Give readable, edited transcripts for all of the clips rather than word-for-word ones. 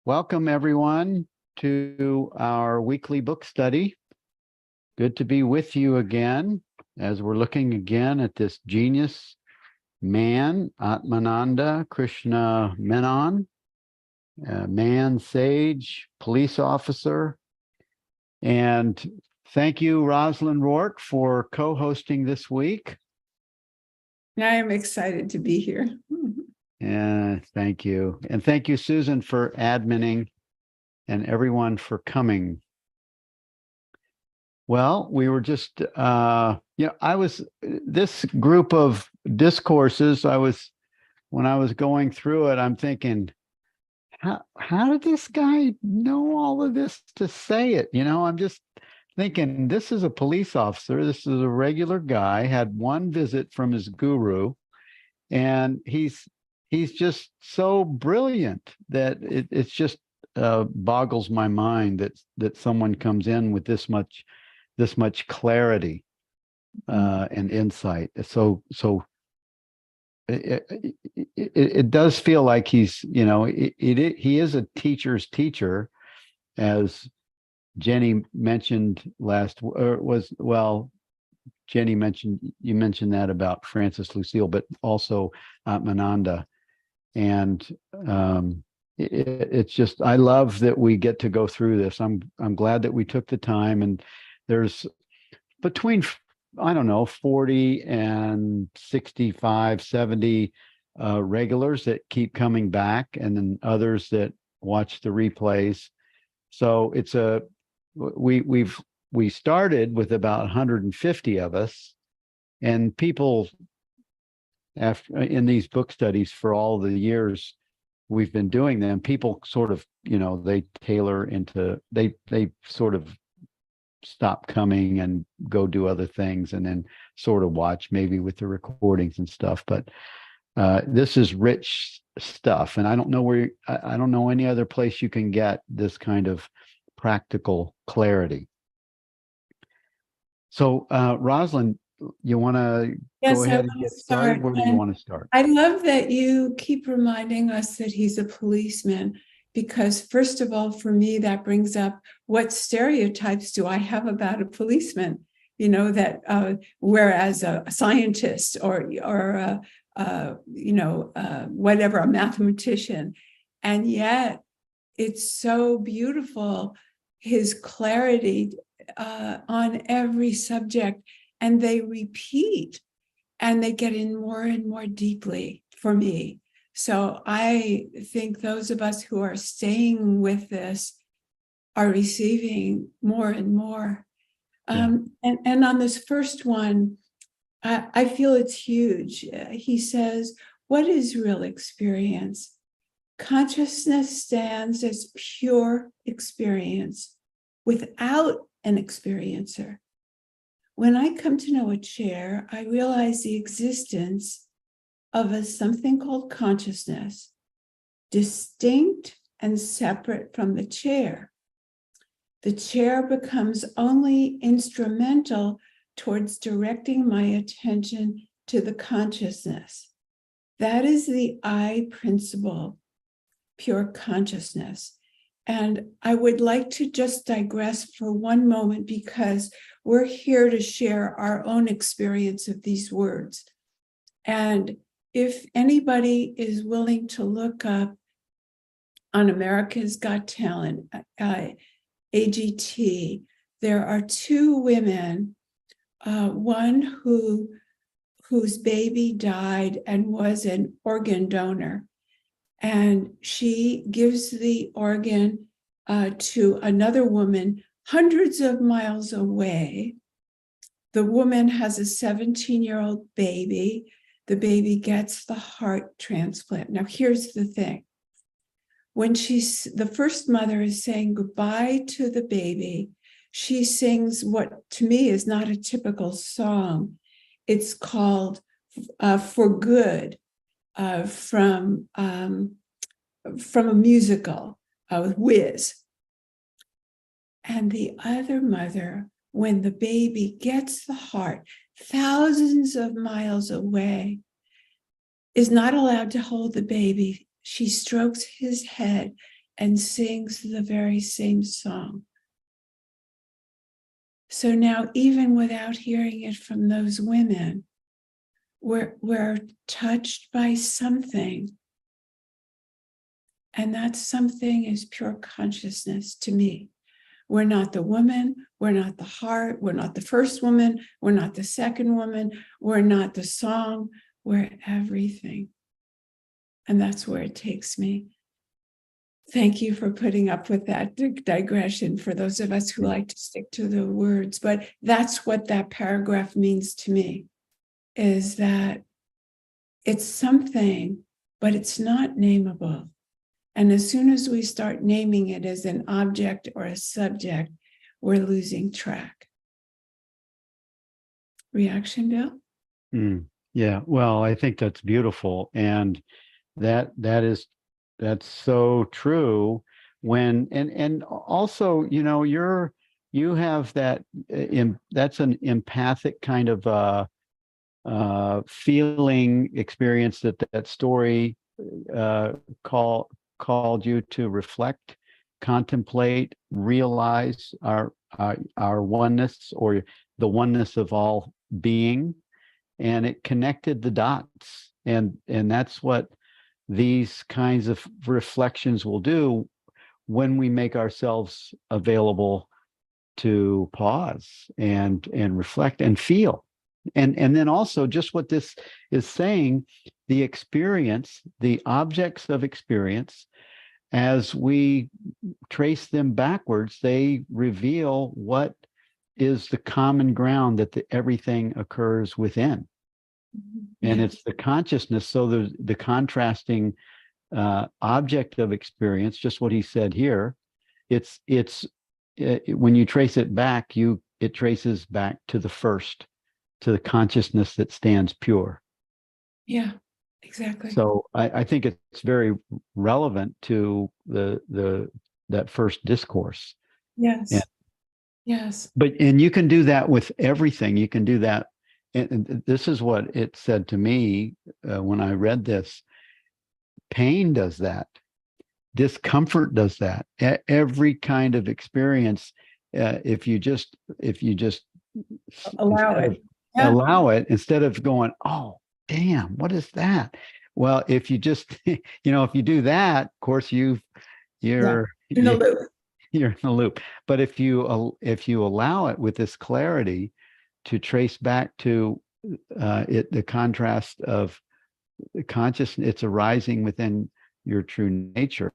Welcome everyone to our weekly book study. Good to be with you again as we're looking again at this genius man, Atmananda Krishna Menon, man, sage, police officer. And thank you, Rosalyn Rourke, for co-hosting this week. I am excited to be here. Yeah, thank you. And thank you, Susan, for adminning and everyone for coming. Well, we were just, this group of discourses, when I was going through it, I'm thinking, how did this guy know all of this to say it? I'm just thinking, this is a police officer. This is a regular guy, had one visit from his guru, and he's just so brilliant that it's just boggles my mind that someone comes in with this much clarity and insight. So it does feel like he's, he is a teacher's teacher, as Jenny mentioned Jenny you mentioned that about Francis Lucille, but also Atmananda. And it's just, I love that we get to go through this. I'm glad that we took the time, and there's between, I don't know, 40 and 65, 70 regulars that keep coming back, and then others that watch the replays. So it's we started with about 150 of us, and people in these book studies for all the years we've been doing them, people sort of, they tailor into, they sort of stop coming and go do other things, and then sort of watch maybe with the recordings and stuff. But this is rich stuff, and I don't know any other place you can get this kind of practical clarity. So Rosalyn, you want to go ahead and get started? Where do you want to start? I love that you keep reminding us that he's a policeman, because first of all, for me, that brings up, what stereotypes do I have about a policeman? That whereas a scientist or whatever, a mathematician, and yet it's so beautiful, his clarity on every subject, and they repeat and they get in more and more deeply for me. So I think those of us who are staying with this are receiving more and more. Yeah. And on this first one, I feel it's huge. He says, what is real experience? Consciousness stands as pure experience without an experiencer. When I come to know a chair, I realize the existence of something called consciousness, distinct and separate from the chair. The chair becomes only instrumental towards directing my attention to the consciousness. That is the I principle, pure consciousness. And I would like to just digress for one moment, because we're here to share our own experience of these words. And if anybody is willing to look up on America's Got Talent, AGT, there are two women, one whose baby died and was an organ donor. And she gives the organ to another woman hundreds of miles away. The woman has a 17-year-old baby. The baby gets the heart transplant. Now, here's the thing. When the first mother is saying goodbye to the baby, she sings what to me is not a typical song. It's called For Good, from a musical with Wiz. And the other mother, when the baby gets the heart thousands of miles away, is not allowed to hold the baby. She strokes his head and sings the very same song. So now, even without hearing it from those women, we're touched by something. And that something is pure consciousness to me. We're not the woman, we're not the heart, we're not the first woman, we're not the second woman, we're not the song, we're everything. And that's where it takes me. Thank you for putting up with that digression for those of us who like to stick to the words. But that's what that paragraph means to me, is that it's something, but it's not nameable. And as soon as we start naming it as an object or a subject, we're losing track. Reaction, Bill? Yeah, well, I think that's beautiful. And that's so true. And also, you have that that's an empathic kind of feeling experience that story called you to reflect, contemplate, realize our oneness, or the oneness of all being, and it connected the dots. And that's what these kinds of reflections will do when we make ourselves available to pause and reflect and feel. And then also, just what this is saying, the experience, the objects of experience, as we trace them backwards, they reveal what is the common ground that everything occurs within. And it's the consciousness. So the contrasting object of experience, just what he said here, it's when you trace it back, it traces back to the first, to the consciousness that stands pure. Yeah, exactly. So I think it's very relevant to that first discourse. Yes. And, Yes. and you can do that with everything. You can do that. And this is what it said to me when I read this. Pain does that. Discomfort does that. Every kind of experience, if you just Allow instead it. of allow it, instead of going, oh damn, what is that? Well, if you just if you do that, of course you're in the loop. You're in the loop. But if you allow it with this clarity to trace back to the contrast of the consciousness, it's arising within your true nature,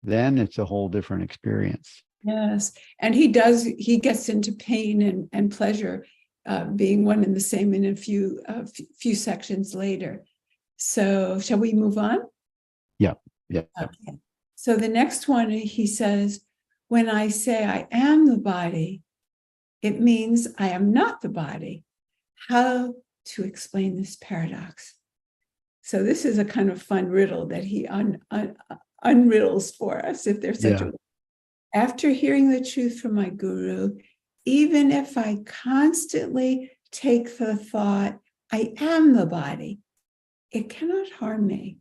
then it's a whole different experience. Yes. And he gets into pain and pleasure being one and the same in a few sections later. So shall we move on? Yeah. Okay. So the next one, he says, when I say I am the body, it means I am not the body. How to explain this paradox? So this is a kind of fun riddle that he unriddles for us, if there's such a word. After hearing the truth from my guru, even if I constantly take the thought, I am the body, it cannot harm me,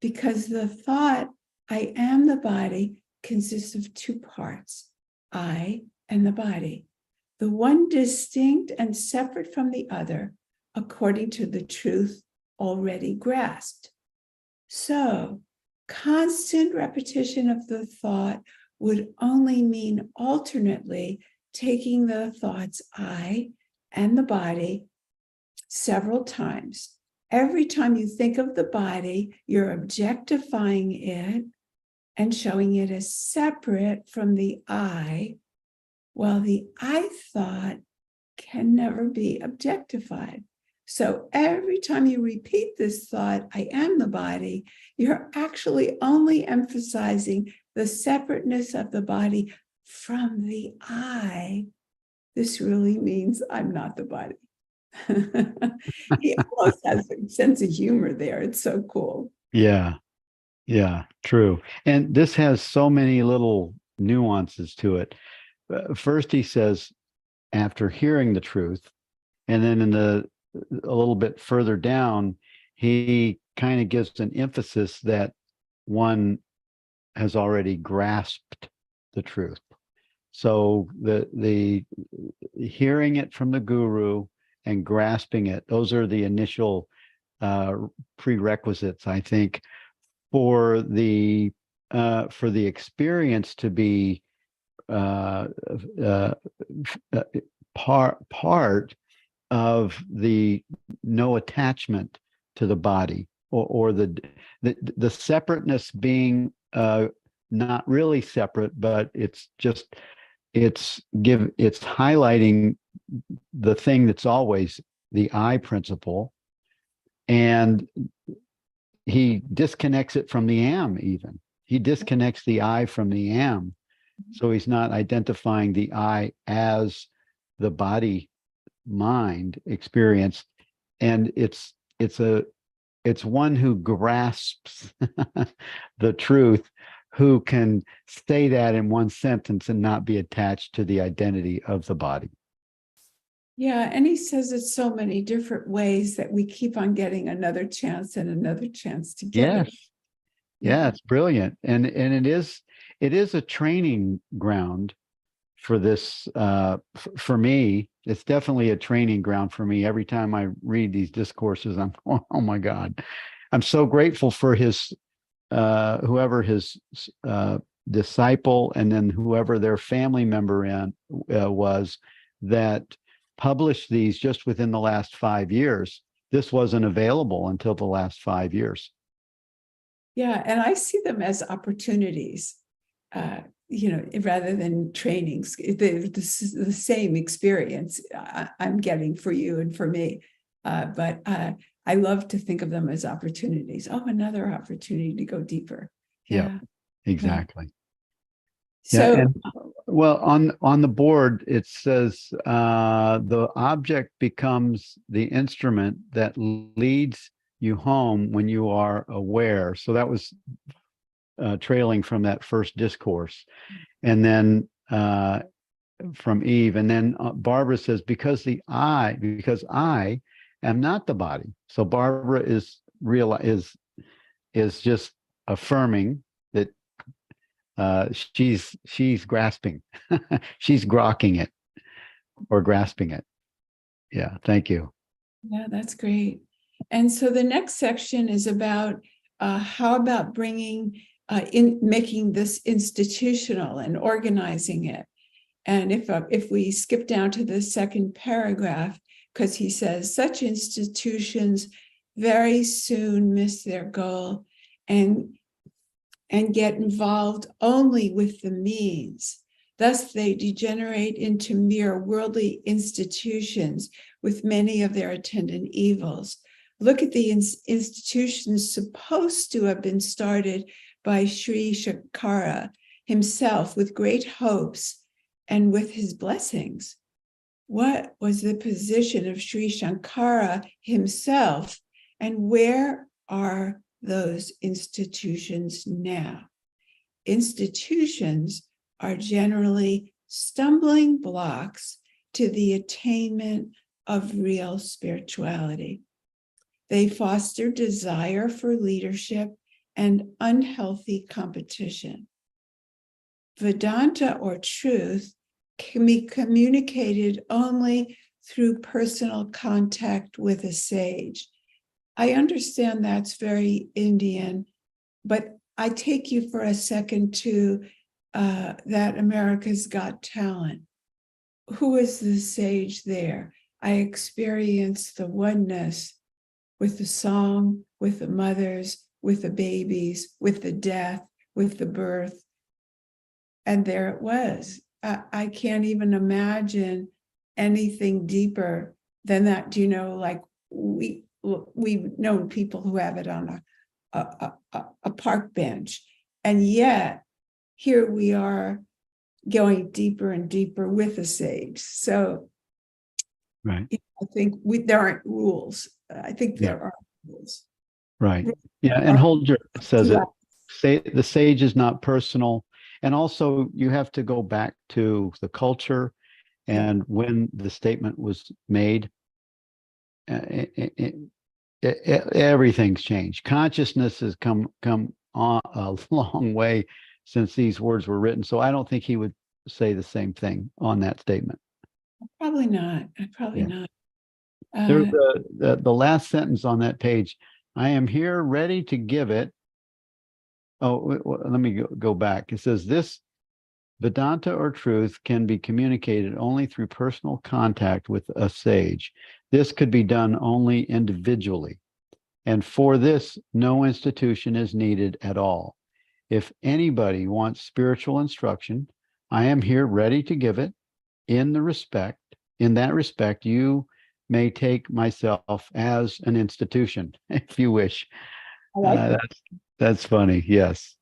because the thought, I am the body, consists of two parts, I and the body, the one distinct and separate from the other, according to the truth already grasped. So, constant repetition of the thought would only mean alternately taking the thoughts I and the body several times. Every time you think of the body, you're objectifying it and showing it as separate from the I, while the I thought can never be objectified. So every time you repeat this thought, I am the body, you're actually only emphasizing the separateness of the body from the I. This really means I'm not the body. He almost has a sense of humor there. It's so cool. Yeah, true. And this has so many little nuances to it. First, he says, after hearing the truth, and then a little bit further down, he kind of gives an emphasis that one has already grasped the truth. So the hearing it from the guru and grasping it, those are the initial prerequisites, I think, for the experience to be part of the no attachment to the body, or the separateness being not really separate, but it's highlighting the thing that's always the I principle, and he disconnects it from the am. Even he disconnects the I from the am, so he's not identifying the I as the body mind experience, and it's one who grasps the truth, who can say that in one sentence and not be attached to the identity of the body. Yeah, and he says it so many different ways that we keep on getting another chance and another chance to get it. Yes. Yeah, it's brilliant. And it is a training ground for this. For me, it's definitely a training ground for me. Every time I read these discourses, I'm going, oh my God. I'm so grateful for his whoever his disciple, and then whoever their family member was, that published these just within the last 5 years. This wasn't available until the last 5 years. Yeah, and I see them as opportunities, rather than trainings. The same experience I'm getting for you and for me. But I love to think of them as opportunities. Oh, another opportunity to go deeper. Yeah, exactly. So, yeah, and well, on the board it says the object becomes the instrument that leads you home when you are aware. So that was trailing from that first discourse, and then from Eve, and then Barbara says, because I am not the body. So Barbara is just affirming that she's grasping, she's grokking it or grasping it. Yeah, thank you. yeah, that's great. And so the next section is about how about making this institutional and organizing it. And if we skip down to the second paragraph, because he says such institutions very soon miss their goal and get involved only with the means. Thus, they degenerate into mere worldly institutions with many of their attendant evils. Look at the institutions supposed to have been started by Shri Shankara himself with great hopes and with his blessings. What was the position of Shri Shankara himself, and where are those institutions now? Institutions are generally stumbling blocks to the attainment of real spirituality. They foster desire for leadership and unhealthy competition. Vedanta, or truth, can be communicated only through personal contact with a sage. I understand that's very Indian, but I take you for a second to that America's Got Talent. Who is the sage there? I experience the oneness with the song, with the mothers, with the babies, with the death, with the birth. And there it was. I can't even imagine anything deeper than that. Like we've known people who have it on a park bench, and yet here we are going deeper and deeper with a sage. So, Right. I think there aren't rules. I think there are rules. Right. Yeah. And Holger says it. Say the sage is not personal. And also you have to go back to the culture and when the statement was made. Everything's changed. Consciousness has come a long way since these words were written. So I don't think he would say the same thing on that statement. Probably not. Probably Yeah. not. There's the last sentence on that page. I am here ready to give it. Oh, let me go back. It says this Vedanta or truth can be communicated only through personal contact with a sage. This could be done only individually. And for this, no institution is needed at all. If anybody wants spiritual instruction, I am here ready to give it. In that respect, you may take myself as an institution, if you wish. I like that. That's funny. Yes,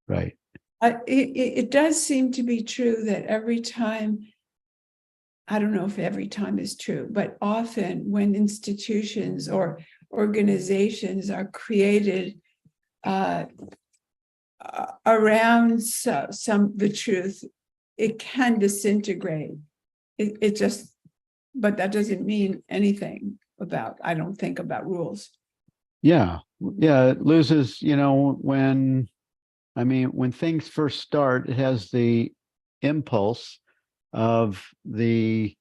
right. It does seem to be true that every time, I don't know if every time is true, but often when institutions or organizations are created around the truth, it can disintegrate. It just, but that doesn't mean anything about, I don't think, about rules. Yeah. Yeah. It loses, when things first start, it has the impulse of the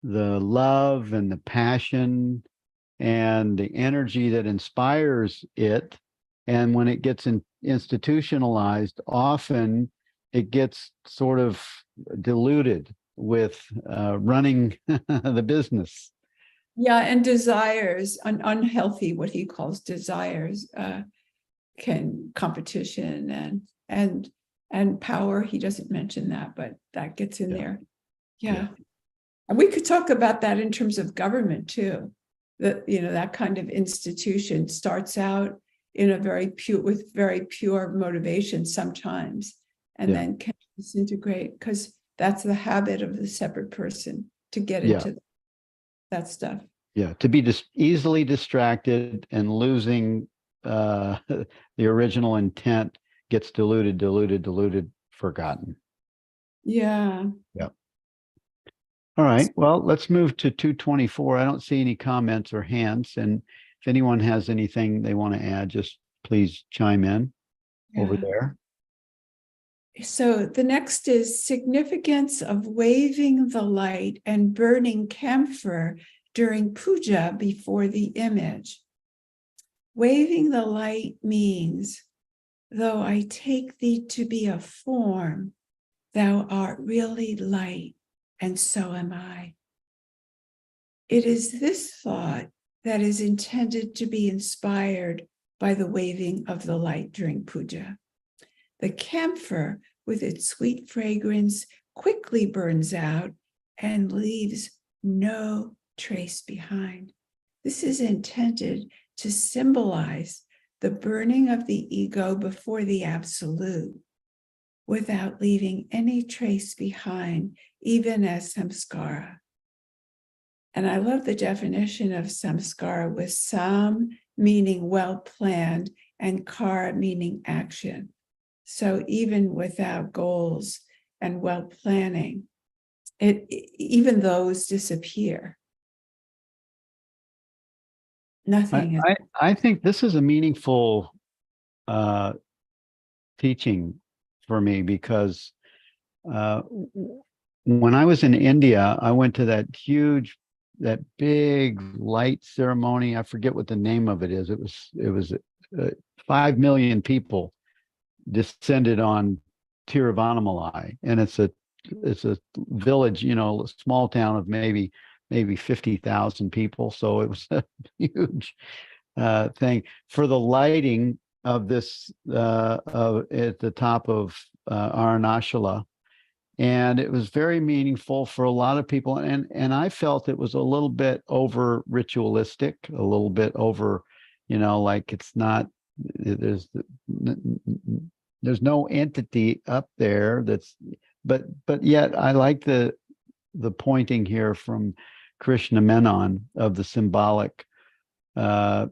love and the passion and the energy that inspires it. And when it gets institutionalized, often it gets sort of diluted with running the business. Yeah, and desires, unhealthy, what he calls desires, can competition and power. He doesn't mention that, but that gets in there. Yeah. And we could talk about that in terms of government too. That kind of institution starts out in a with very pure motivation sometimes, and then can disintegrate because that's the habit of the separate person to get into that stuff. Yeah, to be just easily distracted and losing the original intent gets diluted, forgotten. Yeah. Yeah. All right. Well, let's move to 224. I don't see any comments or hands. And if anyone has anything they want to add, just please chime in over there. So the next is significance of waving the light and burning camphor during puja before the image. Waving the light means, though I take thee to be a form, thou art really light, and so am I. It is this thought that is intended to be inspired by the waving of the light during puja. The camphor, with its sweet fragrance, quickly burns out and leaves no trace behind. This is intended to symbolize the burning of the ego before the absolute, without leaving any trace behind, even as samskara. And I love the definition of samskara with sam meaning well planned and kara meaning action. So even without goals and well planning, even those disappear. Nothing is. I think this is a meaningful teaching for me because when I was in India, I went to that big light ceremony. I forget what the name of it is. It was 5 million people descended on Tiruvannamalai, and it's a village, a small town of maybe 50,000 people. So it was a huge thing for the lighting of this at the top of Arunachala. And it was very meaningful for a lot of people. And I felt it was a little bit over ritualistic, a little bit over, like it's not, there's no entity up there but yet I like the pointing here from Krishna Menon of the symbolic,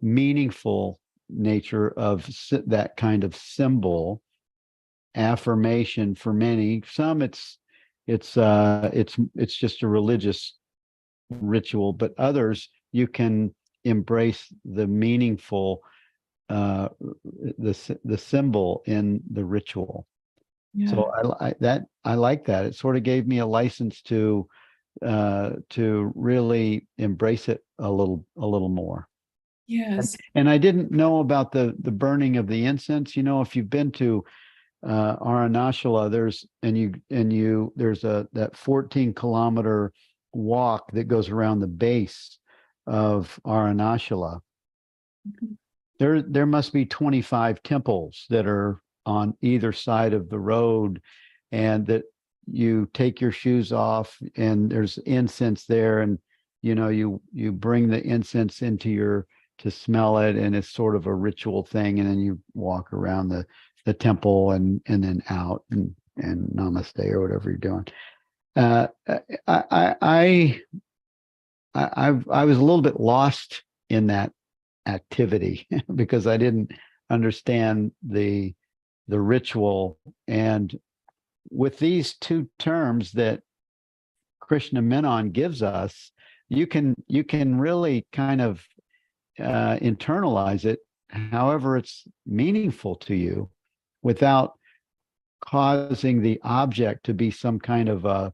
meaningful nature of that kind of symbol affirmation for many. Some it's just a religious ritual, but others you can embrace the meaningful the symbol in the ritual. Yeah. So I like that. It sort of gave me a license to really embrace it a little more. Yes. And I didn't know about the burning of the incense. You know, if you've been to Arunachala, there's that 14-kilometer walk that goes around the base of Arunachala. Mhm. There must be 25 temples that are on either side of the road, and that you take your shoes off and there's incense there, and you bring the incense to smell it, and it's sort of a ritual thing, and then you walk around the temple and then out and namaste or whatever you're doing. uh I I was a little bit lost in that activity because I didn't understand the ritual. And with these two terms that Krishna Menon gives us, you can really kind of internalize it however it's meaningful to you, without causing the object to be some kind of a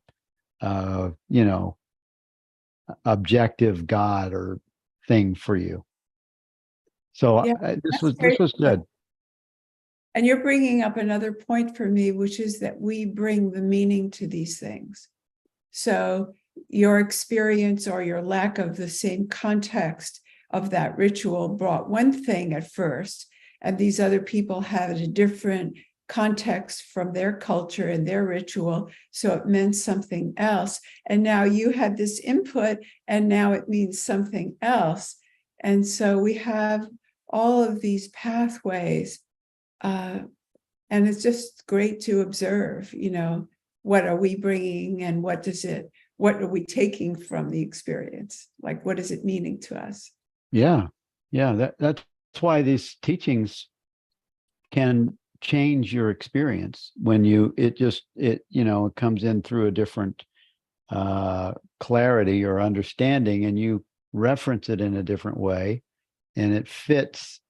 objective God or thing for you. So Yeah, this that's was very good. And you're bringing up another point for me, which is that we bring the meaning to these things. So your experience or your lack of the same context of that ritual brought one thing at first, and these other people had a different context from their culture and their ritual, so it meant something else. And now you had this input, and now it means something else. And so we have all of these pathways, and it's just great to observe, what are we bringing and what are we taking from the experience? Like, what is it meaning to us? Yeah, yeah. That's why these teachings can change your experience when it comes in through a different clarity or understanding, and you reference it in a different way, and it fits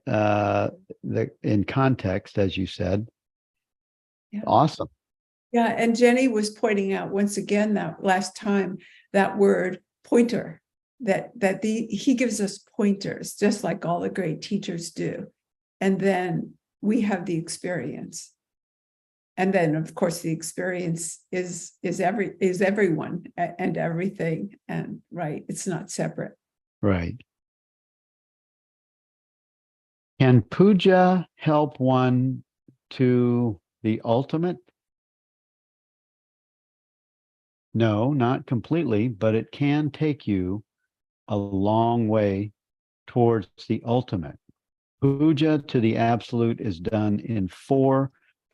in context, as you said. Yeah. Awesome. Yeah. And Jenny was pointing out once again that last time, that word pointer, he gives us pointers, just like all the great teachers do. And then we have the experience. And then, of course, the experience is everyone and everything. And right, it's not separate. Right. Can puja help one to the ultimate? No, not completely, but it can take you a long way towards the ultimate. Puja to the absolute is done in 4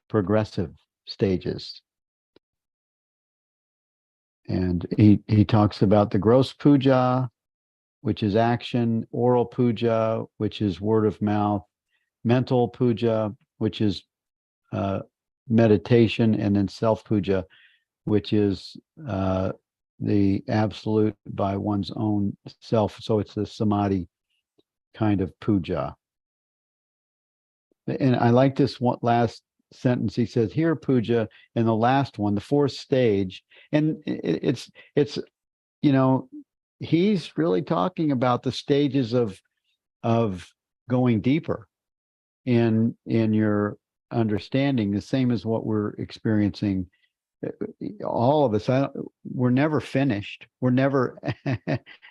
progressive stages. And he talks about the gross puja, which is action; oral puja, which is word of mouth; mental puja, which is meditation; and then self puja, which is the absolute by one's own self. So it's the samadhi kind of puja. And I like this one last sentence. He says, here puja, in the last one, the 4th stage. And it's you know he's really talking about the stages of going deeper in your understanding, the same as what we're experiencing, all of us. We're never finished. We're never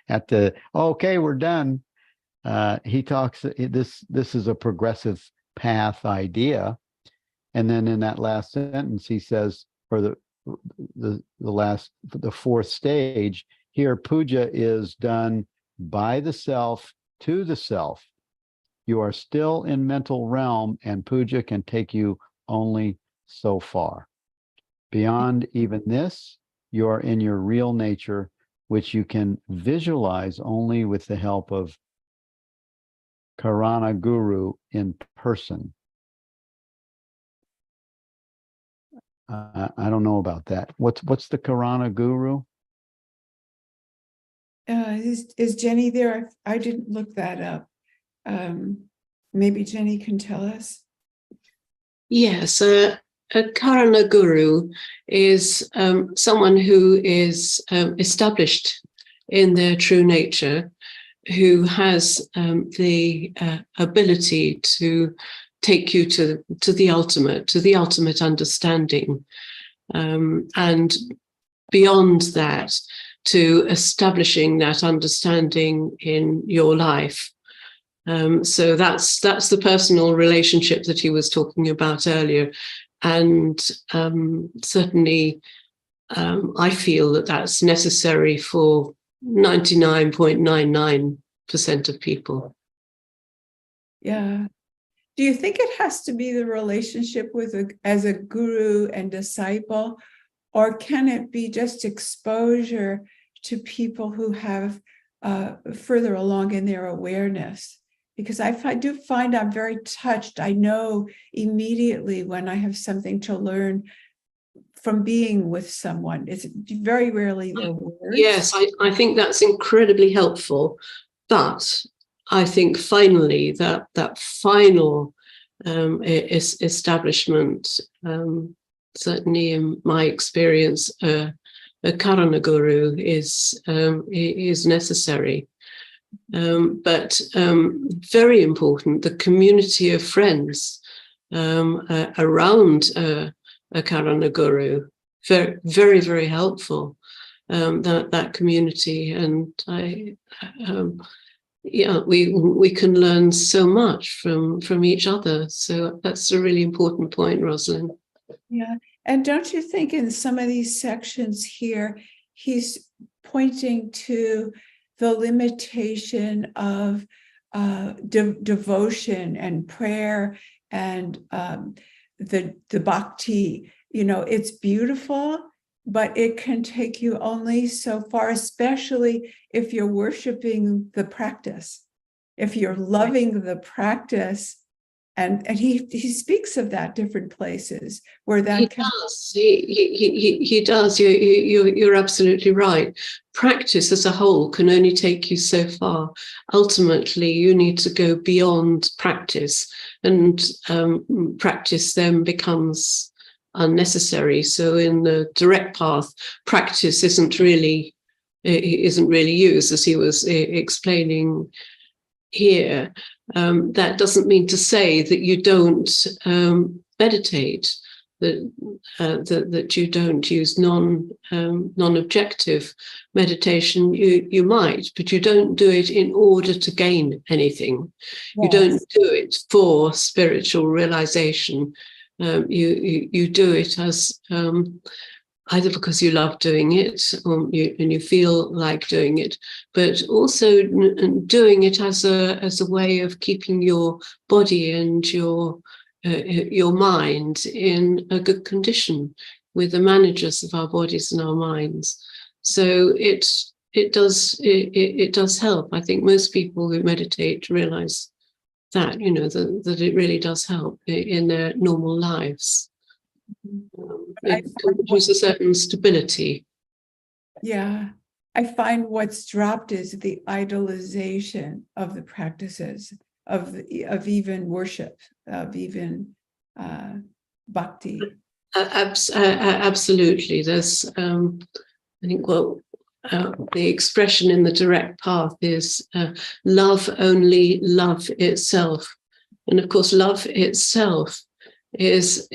at the okay, we're done. He talks this is a progressive path idea. And then in that last sentence he says, for the 4th stage, here puja is done by the self to the self. You are still in mental realm, and puja can take you only so far. Beyond even this, you are in your real nature, which you can visualize only with the help of Karana Guru in person. I don't know about that. What's the Karana Guru? Is Jenny there? I didn't look that up. Maybe Jenny can tell us. Yes, a Karana Guru is someone who is established in their true nature, who has the ability to take you to the ultimate understanding, and beyond that, to establishing that understanding in your life. So that's the personal relationship that he was talking about earlier, and certainly I feel that that's necessary for 99.99% of people. Yeah. Do you think it has to be the relationship as a guru and disciple, or can it be just exposure to people who have further along in their awareness? Because I do find I'm very touched. I know immediately when I have something to learn from being with someone. It's very rarely the words. Yes, I think that's incredibly helpful. But I think finally that final establishment, certainly in my experience, a Karana Guru is necessary. But very important, the community of friends around a Karana Guru, very, very, very helpful. That community, and we can learn so much from each other. So that's a really important point, Rosalyn. Yeah, and don't you think in some of these sections here, he's pointing to the limitation of devotion and prayer and the bhakti? You know, it's beautiful, but it can take you only so far, especially if you're worshiping the practice, if you're loving the practice. And he speaks of that different places where that he does. He does. You're absolutely right. Practice as a whole can only take you so far. Ultimately, you need to go beyond practice, and practice then becomes unnecessary. So in the direct path, practice isn't really used, as he was explaining here. That doesn't mean to say that you don't meditate, that you don't use non-objective meditation. You might, but you don't do it in order to gain anything. Yes. You don't do it for spiritual realization. You do it as either because you love doing it and you feel like doing it, but also doing it as a way of keeping your body and your mind in a good condition. We're the managers of our bodies and our minds. So it does help. I think most people who meditate realize that, that it really does help in their normal lives. It gives a certain stability. Yeah, I find what's dropped is the idolization of the practices of even worship, of even bhakti. Absolutely. There's, I think, the expression in the direct path is love only love itself. And of course, love itself is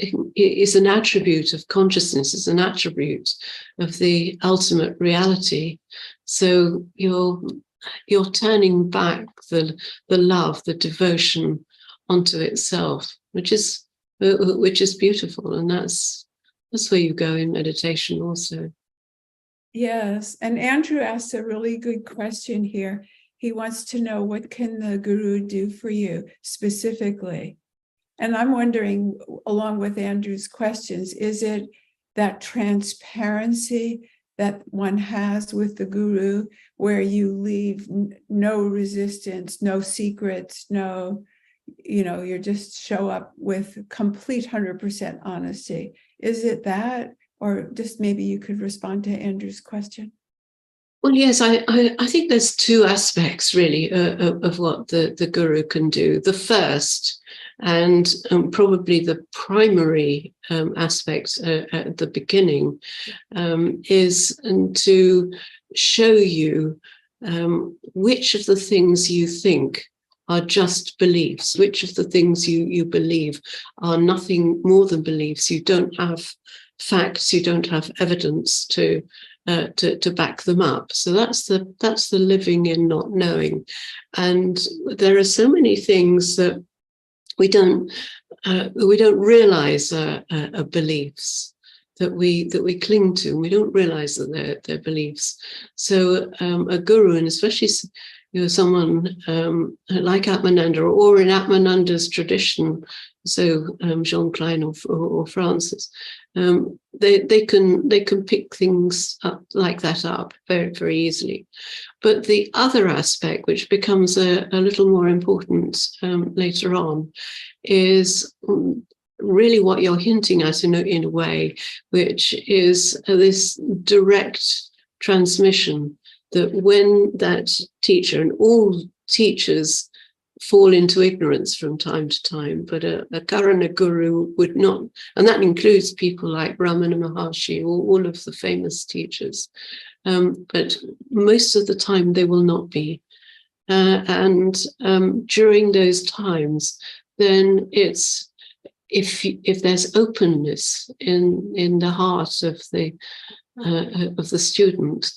an attribute of consciousness, is an attribute of the ultimate reality. So you're turning back the love, the devotion onto itself, which is beautiful, and that's where you go in meditation also. Yes, and Andrew asked a really good question here. He wants to know, what can the guru do for you specifically? And I'm wondering, along with Andrew's questions, is it that transparency that one has with the guru, where you leave no resistance, no secrets, you just show up with complete 100% honesty? Is it that, or just maybe you could respond to Andrew's question? Well, yes, I think there's two aspects really of what the guru can do. The first, and probably the primary aspect at the beginning, is to show you which of the things you think are just beliefs, which of the things you believe are nothing more than beliefs. You don't have facts, you don't have evidence to back them up. So that's the living in not knowing. And there are so many things that we don't realize are beliefs that we cling to, and we don't realize that they're beliefs. So a guru, and especially someone like Atmananda, or in Atmananda's tradition, so Jean Klein or Francis, they can pick things up like that up very, very easily. But the other aspect, which becomes a little more important later on, is really what you're hinting at in a way, which is this direct transmission, that when that teacher, and all teachers fall into ignorance from time to time, but a Karana guru would not, and that includes people like Ramana Maharshi, all of the famous teachers, but most of the time they will not be. And during those times, then it's, if there's openness in the heart of the student,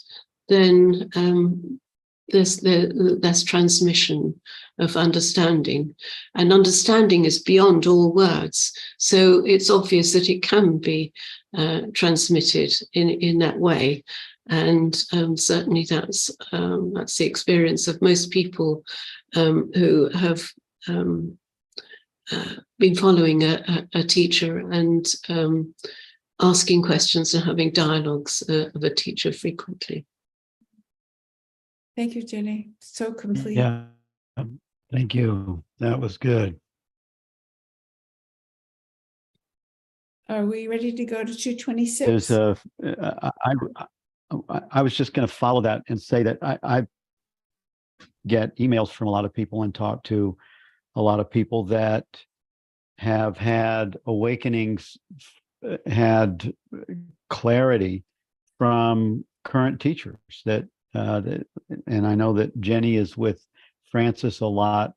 then there's transmission of understanding, and understanding is beyond all words. So it's obvious that it can be transmitted in that way, and certainly that's the experience of most people who have been following a teacher and asking questions and having dialogues of a teacher frequently. Thank you, Jenny. So complete. Yeah, thank you. That was good. Are we ready to go to 226? There's I was just going to follow that and say that I get emails from a lot of people and talk to a lot of people that have had awakenings, had clarity from current teachers that, and I know that Jenny is with Francis a lot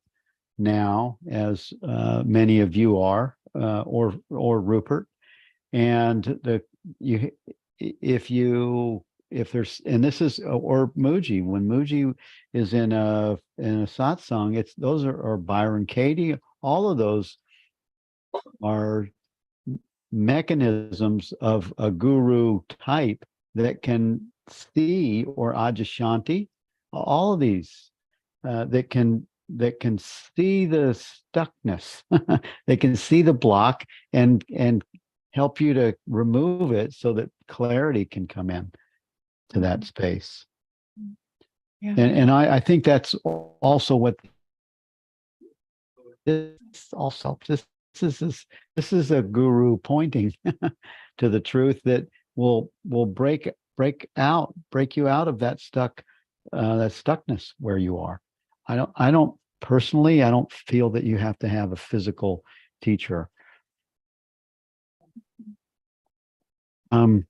now, as many of you are, or Rupert, and if there's, and this is, or Muji, when Muji is in a satsang, those are Byron Katie, all of those are mechanisms of a guru type that can see, or Ajashanti, all of these that can see the stuckness. They can see the block and help you to remove it so that clarity can come in to that space. Yeah. And I think that's also what this is a guru pointing to the truth that will break you out of that stuckness where you are. I don't personally, I don't feel that you have to have a physical teacher. You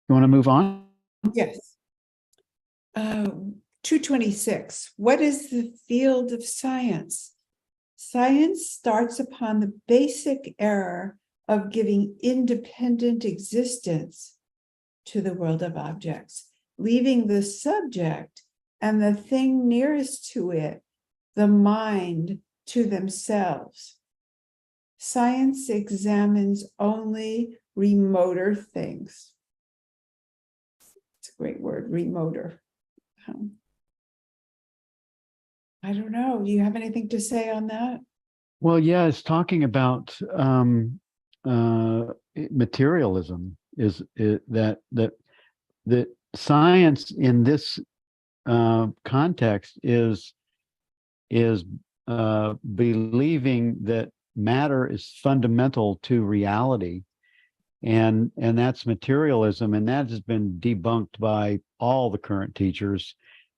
want to move on? Yes. 226. What is the field of science? Science starts upon the basic error of giving independent existence to the world of objects, leaving the subject and the thing nearest to it, the mind, to themselves. Science examines only remoter things. It's a great word, remoter. I don't know. Do you have anything to say on that? Well, yeah, it's talking about materialism. Is that science in this context is believing that matter is fundamental to reality, and that's materialism, and that has been debunked by all the current teachers.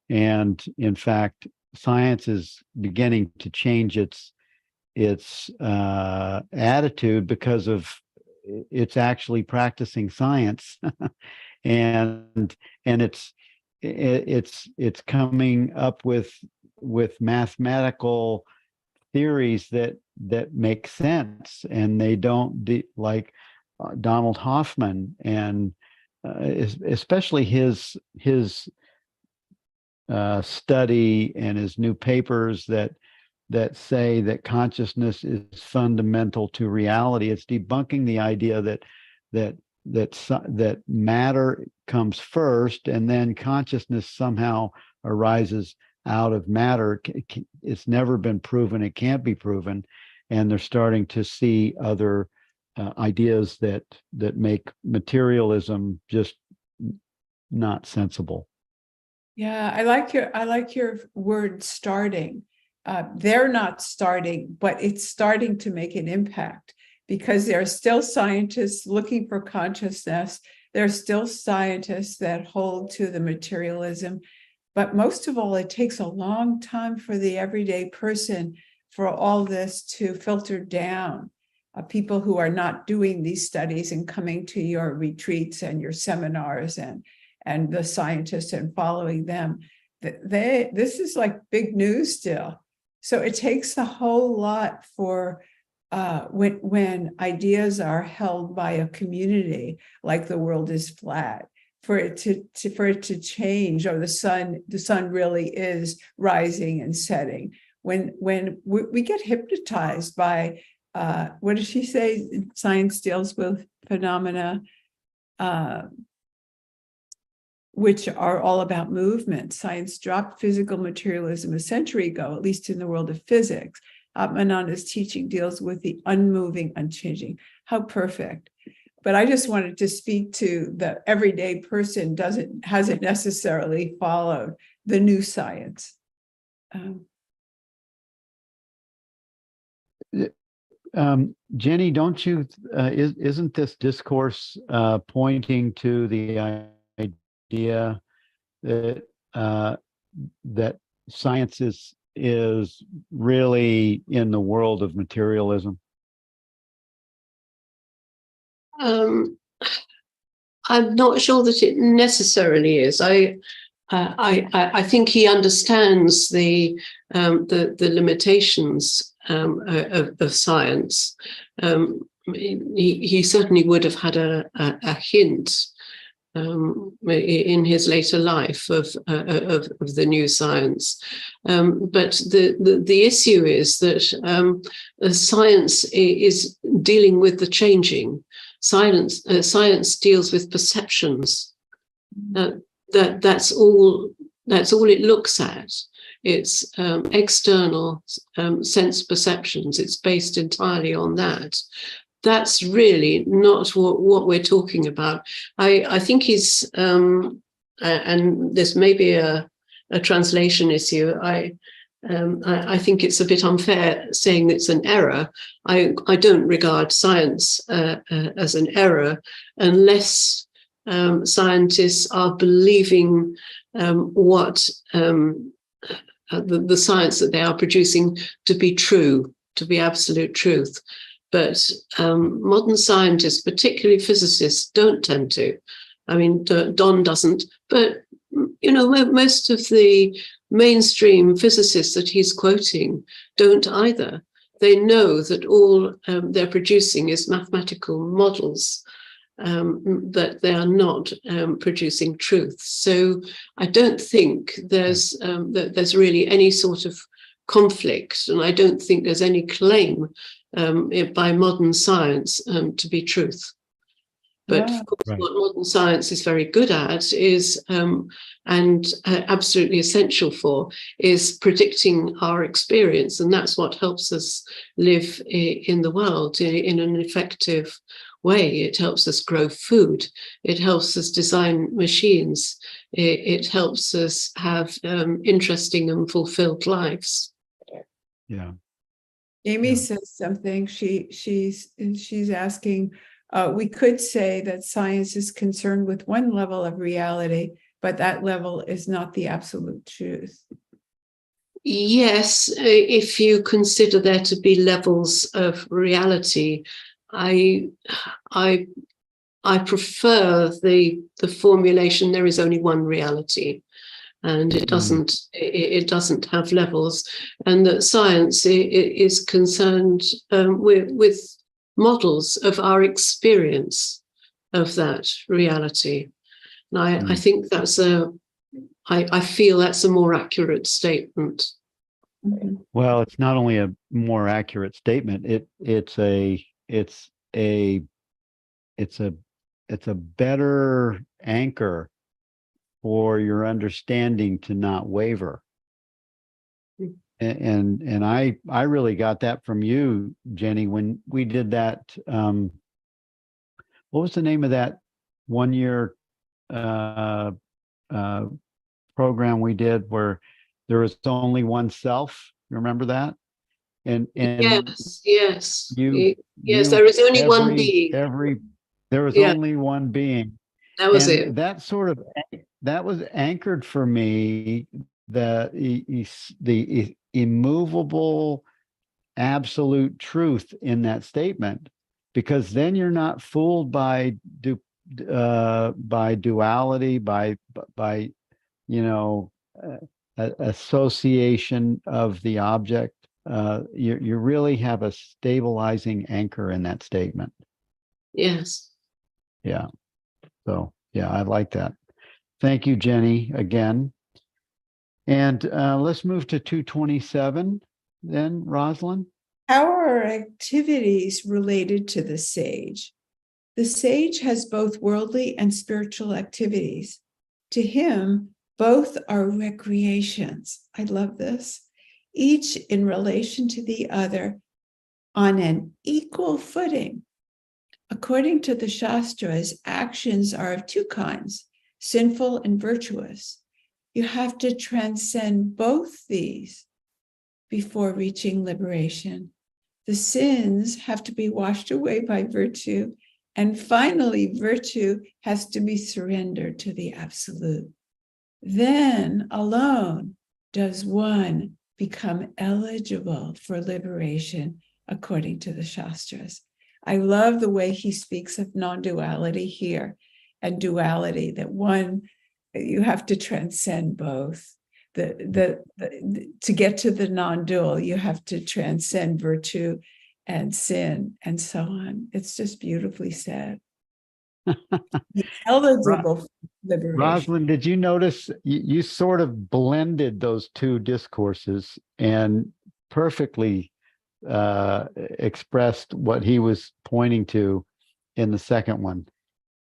And in fact, science is beginning to change its attitude because of it's actually practicing science, and it's coming up with mathematical theories that make sense, and they don't like Donald Hoffman, and especially his study and his new papers that say that consciousness is fundamental to reality. It's debunking the idea that matter comes first and then consciousness somehow arises out of matter. It's never been proven. It can't be proven. And they're starting to see other ideas that make materialism just not sensible. Yeah, I like your word starting. They're not starting, but it's starting to make an impact, because there are still scientists looking for consciousness. There are still scientists that hold to the materialism. But most of all, it takes a long time for the everyday person for all this to filter down. People who are not doing these studies and coming to your retreats and your seminars and the scientists and following them, this is like big news still. So it takes a whole lot for when ideas are held by a community, like the world is flat, for it to change, or the sun really is rising and setting. When we get hypnotized by what does she say? Science deals with phenomena which are all about movement. Science dropped physical materialism a century ago, at least in the world of physics. Atmananda's teaching deals with the unmoving, unchanging. How perfect. But I just wanted to speak to the everyday person hasn't necessarily followed the new science. Jenny, don't you, isn't this discourse pointing to the idea that that science is really in the world of materialism? I'm not sure that it necessarily is. I think he understands the limitations of science. He certainly would have had a hint in his later life of the new science, but the issue is that science is dealing with the changing. Science deals with perceptions. That's all it looks at. It's external sense perceptions. It's based entirely on that. That's really not what we're talking about. I think he's, and this may be a translation issue. I think it's a bit unfair saying it's an error. I don't regard science as an error unless scientists are believing what the science that they are producing to be true, to be absolute truth. But modern scientists, particularly physicists, don't tend to. I mean, Don doesn't, but most of the mainstream physicists that he's quoting don't either. They know that all they're producing is mathematical models, that they are not producing truth. So I don't think there's really any sort of conflict, and I don't think there's any claim by modern science to be truth. But of course, right, what modern science is very good at is, and absolutely essential for, is predicting our experience. And that's what helps us live in the world in an effective way. It helps us grow food. It helps us design machines. It helps us have interesting and fulfilled lives. Yeah. Amy says something. She's asking, We could say that science is concerned with one level of reality, but that level is not the absolute truth. Yes, if you consider there to be levels of reality, I prefer the formulation there is only one reality, and it doesn't have levels, and that science is concerned with models of our experience of that reality. And I think that's I feel that's a more accurate statement. Mhm. Well, it's not only a more accurate statement, it's a better anchor for your understanding to not waver. And I really got that from you, Jenny, when we did that. What was the name of that 1 year uh, uh, program we did where there was only one self? You remember that? And Yes, yes, you yes. There is only one every being. there was Yeah, only one being, that was and it. that was anchored for me, the immovable absolute truth in that statement, because then you're not fooled by duality, by you know association of the object. You really have a stabilizing anchor in that statement. Yes. Yeah. So yeah, I like that. Thank you, Jenny, again. And let's move to 227 then, Rosalyn. How are activities related to the sage? The sage has both worldly and spiritual activities. To him, both are recreations. I love this. Each in relation to the other on an equal footing. According to the Shastras, actions are of two kinds, sinful and virtuous. You have to transcend both these before reaching liberation. The sins have to be washed away by virtue. And finally, virtue has to be surrendered to the absolute. Then alone does one become eligible for liberation according to the Shastras. I love the way he speaks of non-duality here, and duality, that one, you have to transcend both. To get to the non-dual, you have to transcend virtue and sin and so on. It's just beautifully said. Eligible for liberation. Rosalind, did you notice you sort of blended those two discourses and perfectly expressed what he was pointing to in the second one?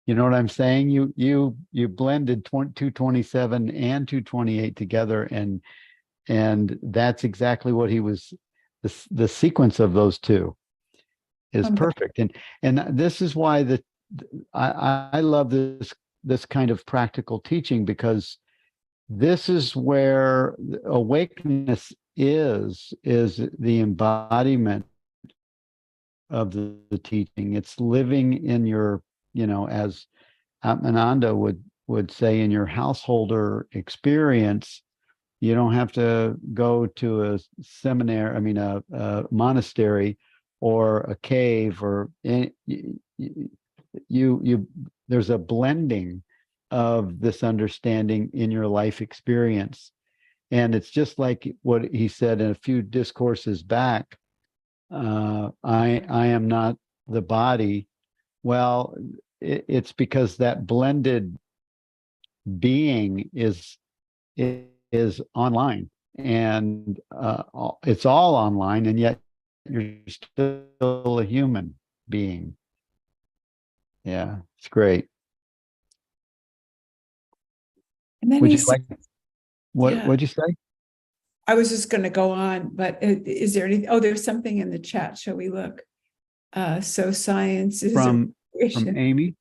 You know what I'm saying? You blended 227 and 228 together, and that's exactly what he was. The sequence of those two is perfect, and this is why I love this kind of practical teaching, because this is where awakeness is the embodiment of the teaching. It's living in your, as Atmananda would say, in your householder experience. You don't have to go to a seminary, I mean, a monastery or a cave or any, you there's a blending of this understanding in your life experience. And it's just like what he said in a few discourses back, I am not the body. Well, it's because that blended being is online, and it's all online, and yet you're still a human being. Yeah, it's great. And then Would he you said, like what'd you say? I was just going to go on, but is there anything? Oh, there's something in the chat. Shall we look? So science is From a recreation. Amy?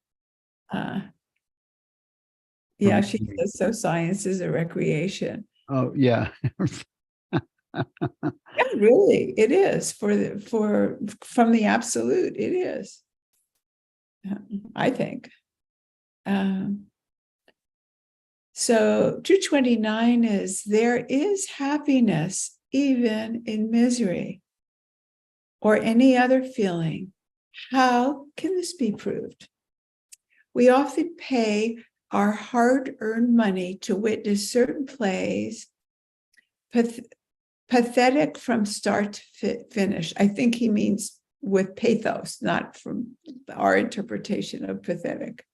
Yeah, From she Amy. says, so science is a recreation. Oh, yeah. Yeah, really, it is from the absolute. It is. I think. So 229 is, there is happiness even in misery or any other feeling. How can this be proved? We often pay our hard-earned money to witness certain plays, pathetic from start to finish. I think he means with pathos, not from our interpretation of pathetic,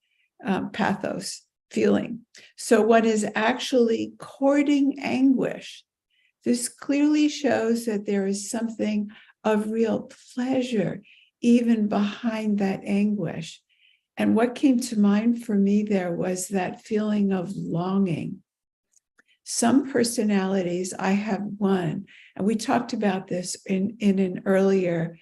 pathos, feeling. So one is actually courting anguish. This clearly shows that there is something of real pleasure even behind that anguish. And what came to mind for me there was that feeling of longing. Some personalities, I have one, and we talked about this in an earlier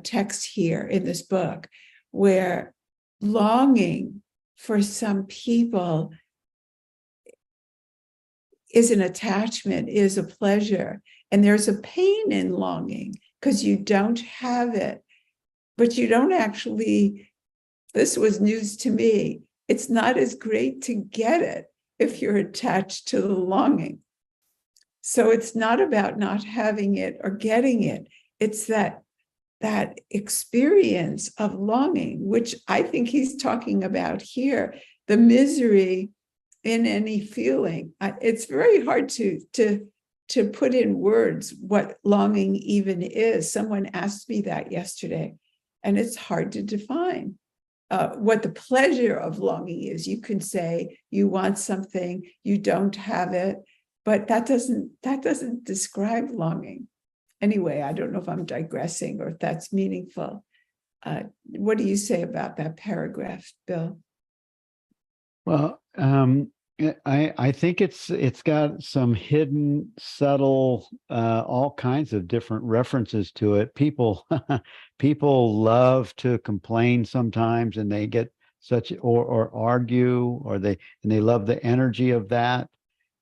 text here in this book, where longing for some people is an attachment, is a pleasure. And there's a pain in longing because you don't have it, but you don't actually, this was news to me. It's not as great to get it if you're attached to the longing. So it's not about not having it or getting it. It's that experience of longing, which I think he's talking about here, the misery in any feeling. It's very hard to put in words what longing even is. Someone asked me that yesterday, and it's hard to define what the pleasure of longing is. You can say you want something, you don't have it, but that doesn't describe longing. Anyway, I don't know if I'm digressing or if that's meaningful. What do you say about that paragraph, Bill? Well, I think it's got some hidden, subtle, all kinds of different references to it. People love to complain sometimes, and they get such or argue, or they love the energy of that.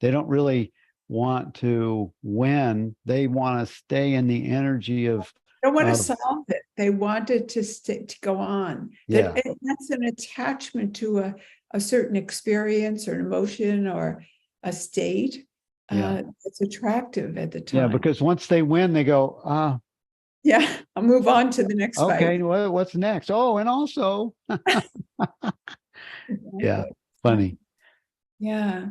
They don't really want to win. They want to stay in the energy of. They don't want to solve it. They want it to go on. Yeah. That's an attachment to a certain experience or an emotion or a state that's attractive at the time. Yeah, because once they win, they go, yeah, I'll move on to the next okay, fight. well, what's next? Oh, and also, yeah, funny. Yeah.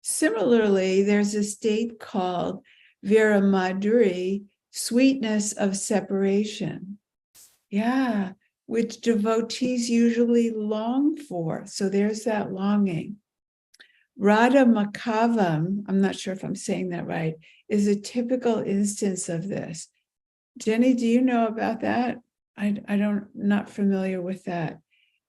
Similarly, there's a state called Viramaduri, sweetness of separation. Yeah, which devotees usually long for. So there's that longing. Radha Makavam, I'm not sure if I'm saying that right, is a typical instance of this. Jenny, do you know about that? Not familiar with that.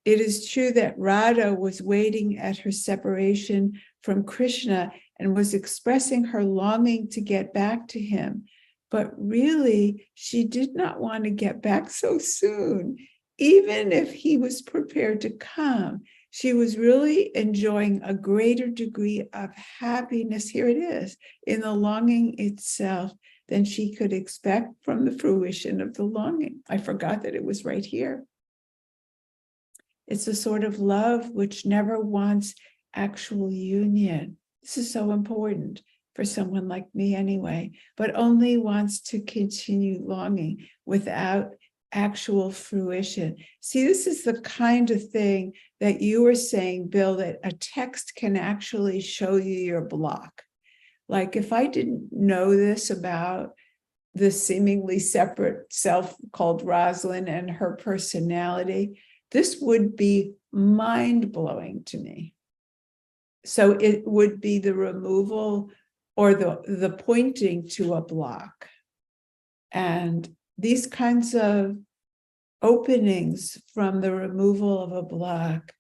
It is true that Radha was waiting at her separation from Krishna and was expressing her longing to get back to him. But really, she did not want to get back so soon, even if he was prepared to come. She was really enjoying a greater degree of happiness, here it is, in the longing itself than she could expect from the fruition of the longing. I forgot that it was right here. It's a sort of love which never wants actual union. This is so important for someone like me anyway, but only wants to continue longing without actual fruition. See, this is the kind of thing that you were saying, Bill, that a text can actually show you your block. Like if I didn't know this about the seemingly separate self called Rosalyn and her personality, this would be mind-blowing to me. So it would be the removal or the pointing to a block. And these kinds of openings from the removal of a block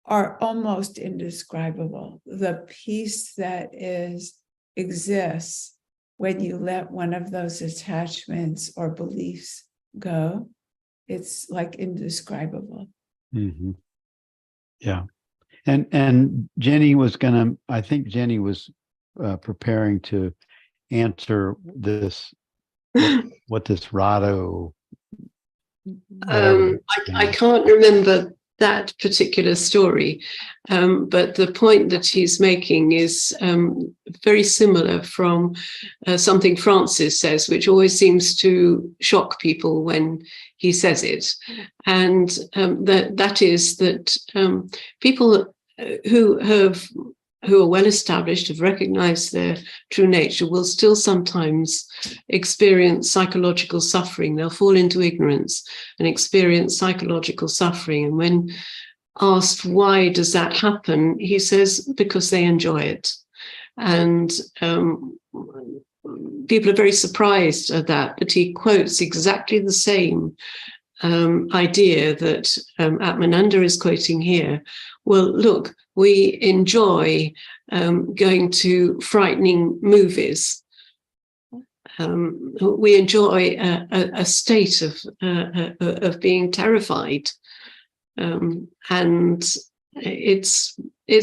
are almost indescribable. The peace that exists when you let one of those attachments or beliefs go, it's like indescribable. Mm-hmm. Yeah. And Jenny was I think Jenny was preparing to answer this, what this Radha Whatever. I can't remember that particular story, but the point that he's making is very similar from something Francis says, which always seems to shock people when he says it, and that is that people who are well established, have recognized their true nature, will still sometimes experience psychological suffering. They'll fall into ignorance and experience psychological suffering. And when asked why does that happen, he says because they enjoy it. And people are very surprised at that, but he quotes exactly the same idea that Atmananda is quoting here. Well, look, we enjoy going to frightening movies. We enjoy a state of being terrified, and it's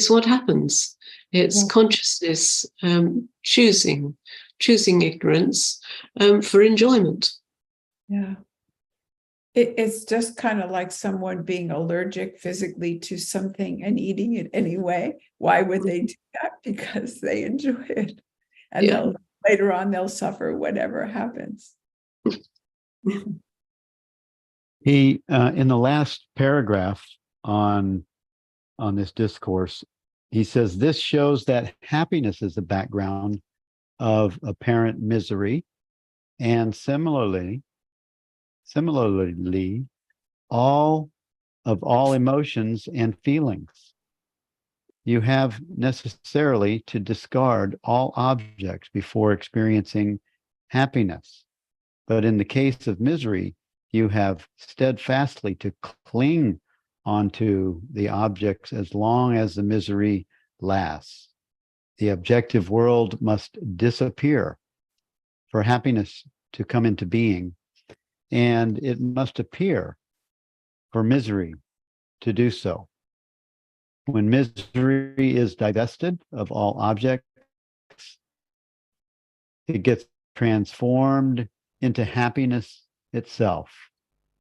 what happens. It's consciousness choosing ignorance for enjoyment. Yeah. It's just kind of like someone being allergic physically to something and eating it anyway. Why would they do that? Because they enjoy it. And later on, they'll suffer whatever happens. He, in the last paragraph on this discourse, he says, this shows that happiness is the background of apparent misery. And similarly, all emotions and feelings. You have necessarily to discard all objects before experiencing happiness. But in the case of misery, you have steadfastly to cling onto the objects as long as the misery lasts. The objective world must disappear for happiness to come into being. And it must appear for misery to do so. When misery is divested of all objects, it gets transformed into happiness itself.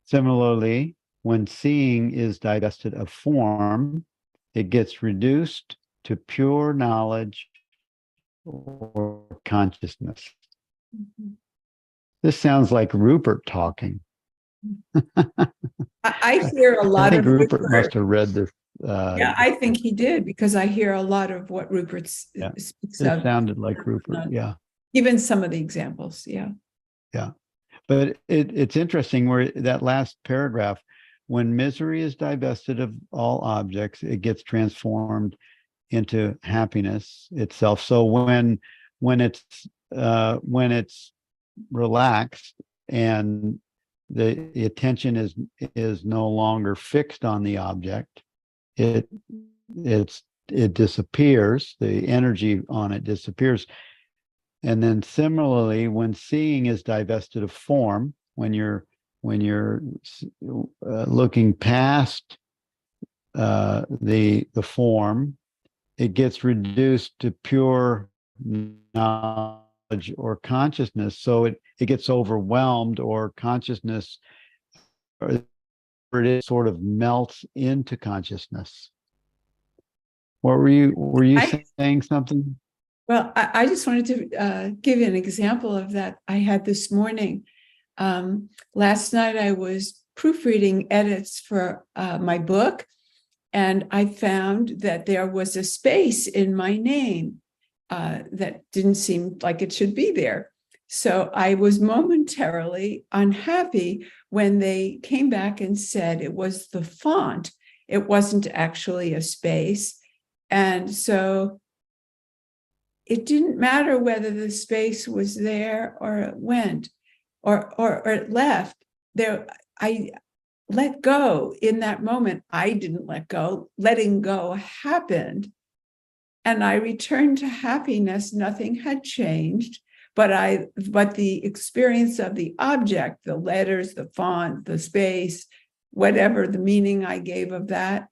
Similarly, when seeing is divested of form, it gets reduced to pure knowledge or consciousness. Mm-hmm. This sounds like Rupert talking. I hear a lot of Rupert must have read this. Yeah, I think he did, because I hear a lot of what Rupert speaks of. It sounded like Rupert, yeah. Even some of the examples, yeah. Yeah, but it's interesting where that last paragraph, when misery is divested of all objects, it gets transformed into happiness itself. So when it's relaxed and the attention is no longer fixed on the object, it disappears, the energy on it disappears. And then similarly, when seeing is divested of form, when you're looking past the form, it gets reduced to pure knowledge or consciousness. So it gets overwhelmed, or consciousness, or it sort of melts into consciousness. What were you saying something? Well, I just wanted to give you an example of that I had this morning. Last night I was proofreading edits for my book, and I found that there was a space in my name that didn't seem like it should be there. So I was momentarily unhappy when they came back and said it was the font. It wasn't actually a space. And so it didn't matter whether the space was there or it went or it left. There, I let go in that moment. I didn't let go. Letting go happened. And I returned to happiness. Nothing had changed, but the experience of the object, the letters, the font, the space, whatever the meaning I gave of that,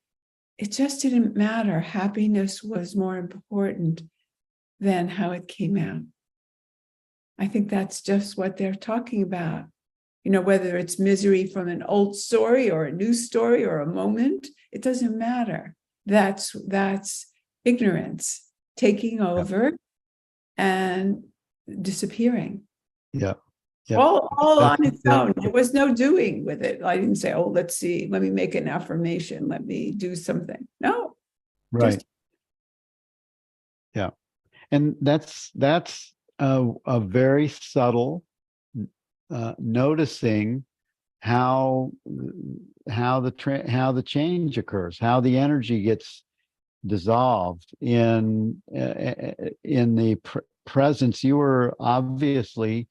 it just didn't matter. Happiness was more important than how it came out. I think that's just what they're talking about. whether it's misery from an old story or a new story or a moment, it doesn't matter. That's ignorance taking over and disappearing. Yeah. Yeah. All on its own. There was no doing with it. I didn't say, oh, let's see, let me make an affirmation. Let me do something. No. Right. Yeah. And that's a very subtle noticing how the change occurs, how the energy gets dissolved in the presence. You were obviously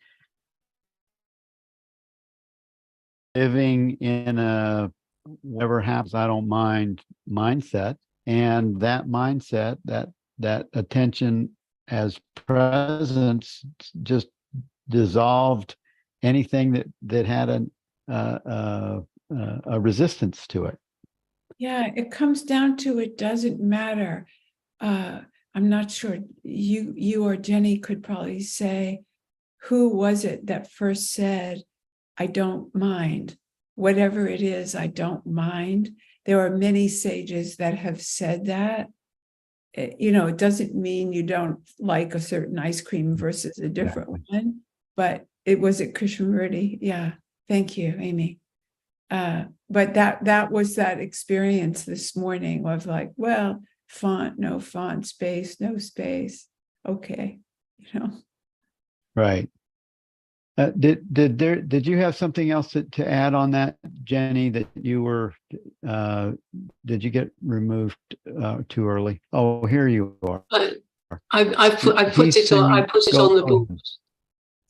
living in a whatever happens, I don't mind mindset, and that mindset, that attention as presence, just dissolved anything that had a resistance to it. Yeah, it comes down to it doesn't matter. I'm not sure you or Jenny could probably say, who was it that first said, I don't mind? Whatever it is, I don't mind. There are many sages that have said that. It doesn't mean you don't like a certain ice cream versus a different one, but it was at Krishnamurti. Yeah, thank you, Amy. But that was that experience this morning of like, well, font, no font, space, no space. Okay, Right. Did you have something else to add on that, Jenny? That you were did you get removed too early? Oh, here you are. I put it on the board.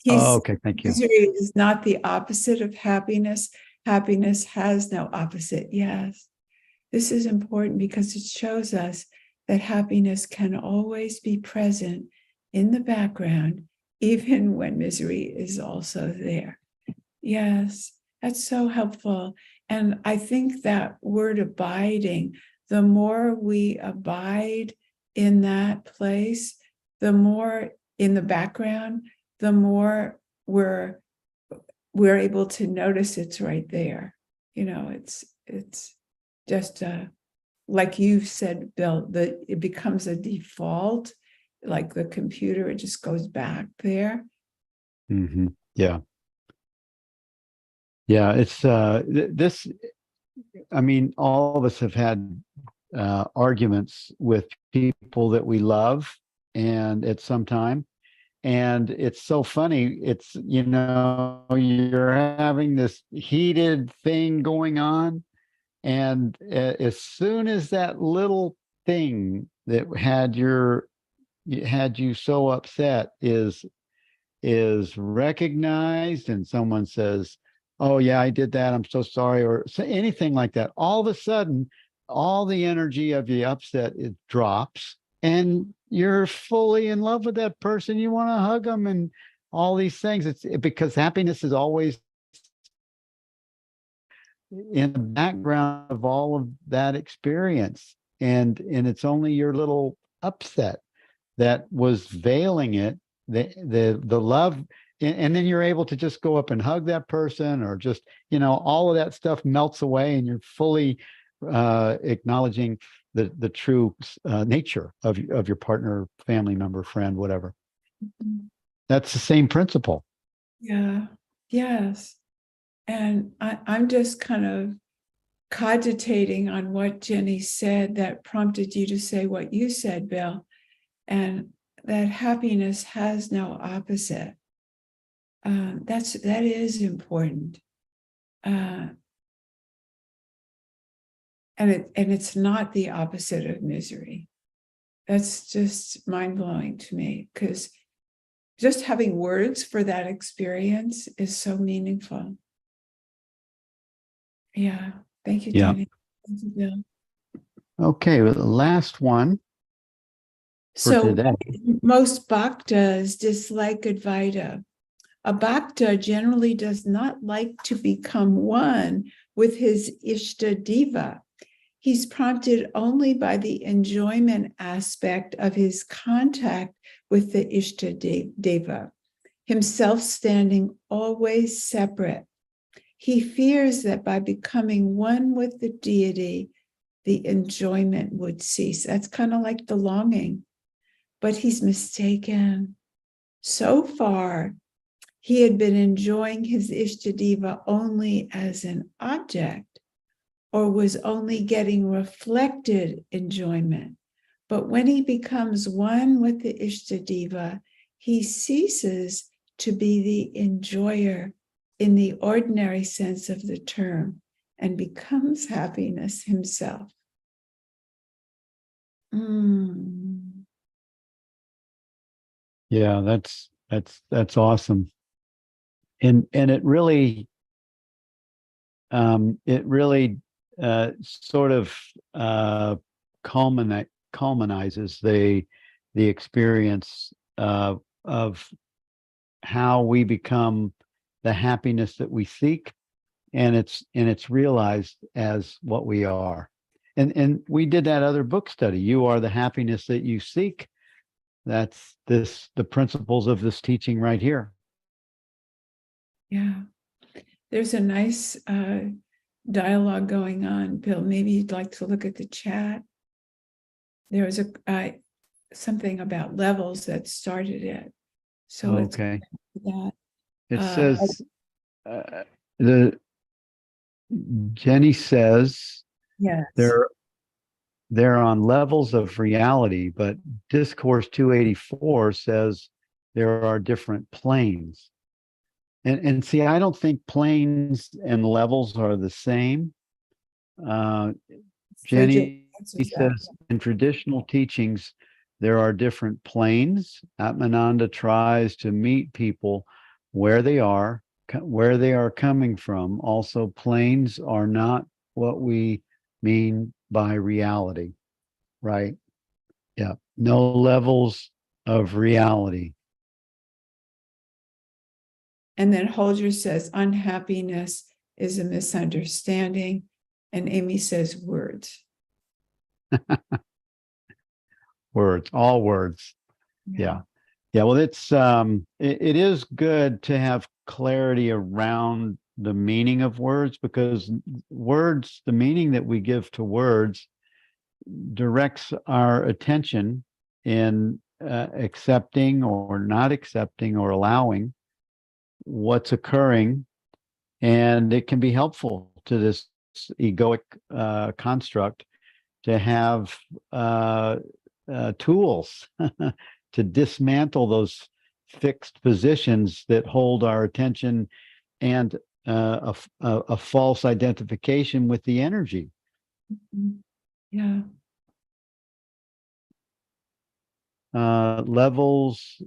Oh, okay, thank you. Misery is not the opposite of happiness. Happiness has no opposite. Yes, this is important because it shows us that happiness can always be present in the background, even when misery is also there. Yes, that's so helpful. And I think that word abiding, the more we abide in that place, the more in the background, the more we're able to notice it's right there. It's just like you've said, Bill, that it becomes a default, like the computer, it just goes back there. Mm-hmm. Yeah. Yeah, it's this, I mean, all of us have had arguments with people that we love and at some time. And it's so funny. It's, you're having this heated thing going on. And as soon as that little thing that had you so upset is recognized, and someone says, oh yeah, I did that, I'm so sorry, or anything like that, all of a sudden all the energy of the upset, it drops, and you're fully in love with that person. You want to hug them and all these things. It's because happiness is always in the background of all of that experience, and it's only your little upset that was veiling it, the love. And then you're able to just go up and hug that person, or just, all of that stuff melts away, and you're fully acknowledging the true nature of your partner, family member, friend, whatever. Mm-hmm. That's the same principle. Yeah. Yes. And I'm just kind of cogitating on what Jenny said that prompted you to say what you said, Bill, and that happiness has no opposite. That is important. And it's not the opposite of misery. That's just mind-blowing to me, because just having words for that experience is so meaningful. Yeah. Thank you, Jenny. Thank you, Bill. Okay, well, the last one for today. Most bhaktas dislike Advaita. A bhakta generally does not like to become one with his Ishta Deva. He's prompted only by the enjoyment aspect of his contact with the Ishta Deva, himself standing always separate He fears that by becoming one with the deity, the enjoyment would cease. That's kind of like the longing, but he's mistaken. So far, he had been enjoying his Ishtadeva only as an object, or was only getting reflected enjoyment. But when he becomes one with the Ishtadeva, he ceases to be the enjoyer in the ordinary sense of the term and becomes happiness himself. Yeah, that's awesome. And it really sort of culminizes the experience of how we become the happiness that we seek, and it's realized as what we are. And we did that other book study. You are the happiness that you seek. That's the principles of this teaching right here. Yeah. There's a nice dialogue going on, Bill. Maybe you'd like to look at the chat. There was something about levels that started it. So Okay. that. It says the Jenny says Yes. they're on levels of reality, but Discourse 284 says there are different planes. And see, I don't think planes and levels are the same. Jenny says in traditional teachings, there are different planes. Atmananda tries to meet people where they are coming from. Also, planes are not what we mean by reality, right? Yeah, no levels of reality. And then Holger says unhappiness is a misunderstanding. And Amy says words. Words, all words. Yeah. Well, it's it is good to have clarity around the meaning of words, because words, the meaning that we give to words directs our attention in accepting or not accepting or allowing what's occurring, and it can be helpful to this egoic construct to have tools to dismantle those fixed positions that hold our attention, and a false identification with the energy. Yeah. Levels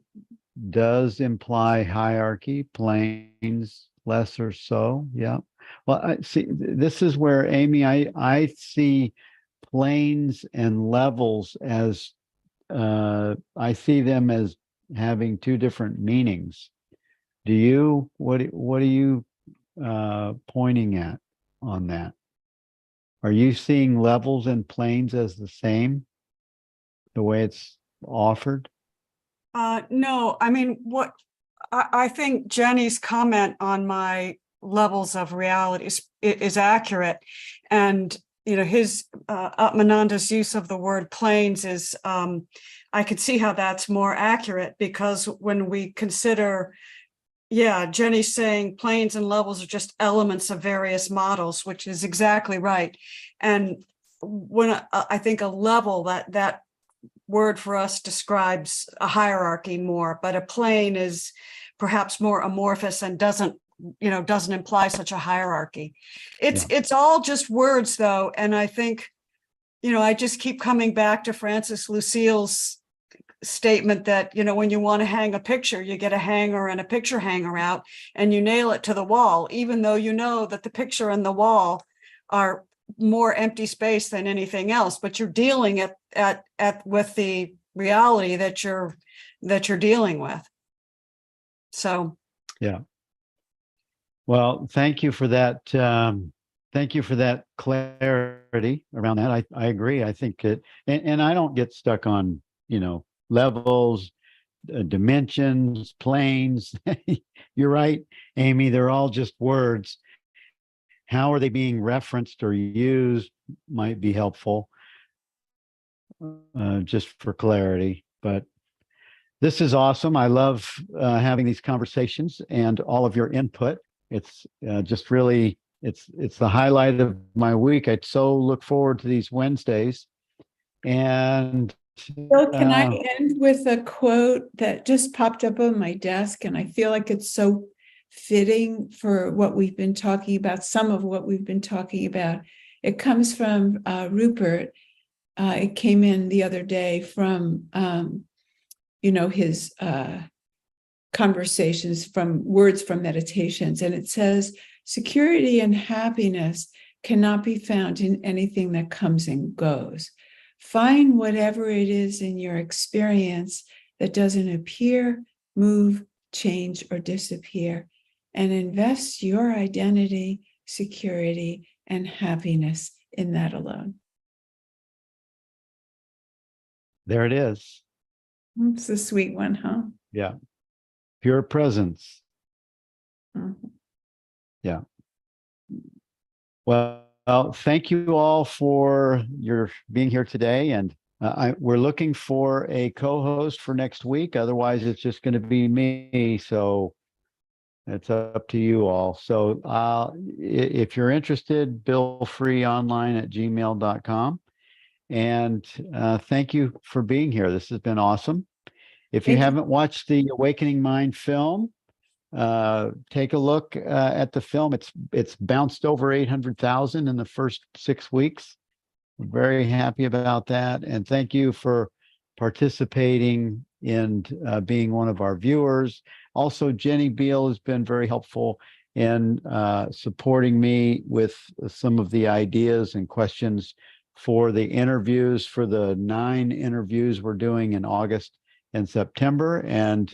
does imply hierarchy, planes less or so. Yeah. Well, I see, this is where, Amy, I see planes and levels as I see them as having two different meanings. Do you? What are you pointing at on that? Are you seeing levels and planes as the same, the way it's offered? No, I mean, what I think Jenny's comment on my levels of reality is accurate. And, you know, his Atmananda's use of the word planes is, I could see how that's more accurate, because when we consider, Jenny's saying planes and levels are just elements of various models, which is exactly right. And when I think a level, that word for us describes a hierarchy more, but a plane is perhaps more amorphous and doesn't imply such a hierarchy. It's all just words, though. And I think, I just keep coming back to Francis Lucille's statement that, when you want to hang a picture, you get a hanger and a picture hanger out and you nail it to the wall, even though you know that the picture and the wall are more empty space than anything else, but you're dealing with the reality that you're dealing with. So yeah. Well, thank you for that. Thank you for that clarity around that. I agree. I think it, and I don't get stuck on levels, dimensions, planes. You're right, Amy. They're all just words. how are they being referenced or used might be helpful, just for clarity. But this is awesome. I love having these conversations and all of your input. It's just really, it's the highlight of my week. I so look forward to these Wednesdays. And Bill, can I end with a quote that just popped up on my desk, and I feel like it's so fitting for what we've been talking about, some of what we've been talking about. It comes from Rupert. It came in the other day from, his conversations, from words from meditations. And it says, security and happiness cannot be found in anything that comes and goes. Find whatever it is in your experience that doesn't appear, move, change, or disappear, and invest your identity, security, and happiness in that alone. there it is. It's a sweet one, huh? Yeah. Pure presence. Mhm. Yeah. Well, thank you all for your being here today. And we're looking for a co-host for next week. Otherwise, it's just going to be me. So it's up to you all. So if you're interested, billfreeonline@gmail.com. And thank you for being here. This has been awesome. If you Thank you. haven't watched the Awakening Mind film, take a look at the film. It's bounced over 800,000 in the first 6 weeks. I'm very happy about that. And thank you for participating and being one of our viewers. Also, Jenny Beal has been very helpful in supporting me with some of the ideas and questions for the interviews, for the 9 interviews we're doing in August and September. And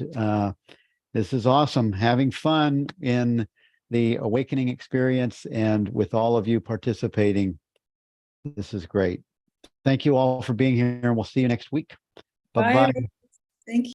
this is awesome, having fun in the awakening experience and with all of you participating. This is great. Thank you all for being here, and we'll see you next week. Bye, Bye-bye. everyone. Thank you.